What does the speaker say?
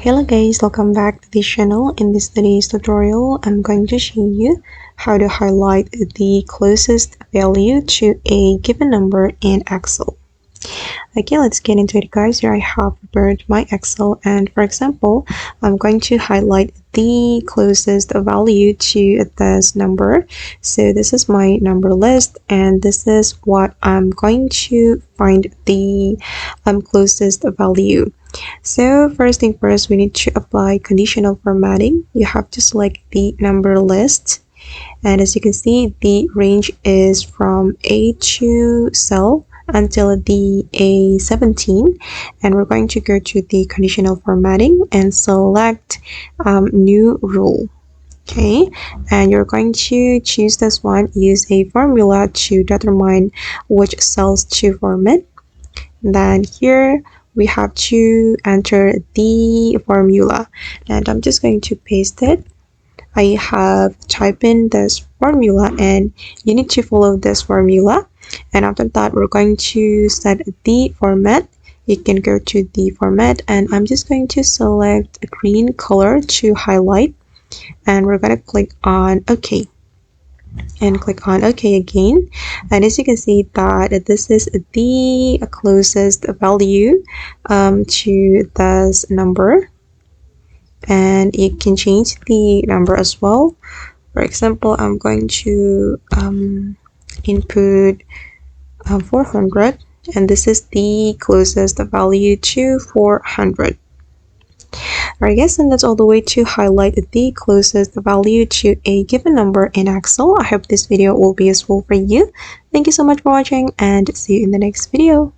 Hello guys, welcome back to this channel. In this today's tutorial, I'm going to show you how to highlight the closest value to a given number in Excel. Okay, let's get into it guys. Here I have prepared my Excel, and for example, I'm going to highlight the closest value to this number. So this is my number list, and this is what I'm going to find the closest value. So first thing first, we need to apply conditional formatting. You have to select the number list, and as you can see, the range is from A2 cell until the A17, and we're going to go to the conditional formatting and select new rule. Okay, and you're going to choose this one. Use a formula to determine which cells to format. Then here we have to enter the formula, and I'm just going to paste it. I have typed in this formula, and you need to follow this formula. And after that, we're going to set the format. You can go to the format, and I'm just going to select a green color to highlight, and we're going to click on OK. And click on OK again, and as you can see that this is the closest value to this number, and you can change the number as well. For example, I'm going to input 400, and this is the closest value to 400. Alright guys, and that's all the way to highlight the closest value to a given number in Excel. I hope this video will be useful for you. Thank you so much for watching, and see you in the next video.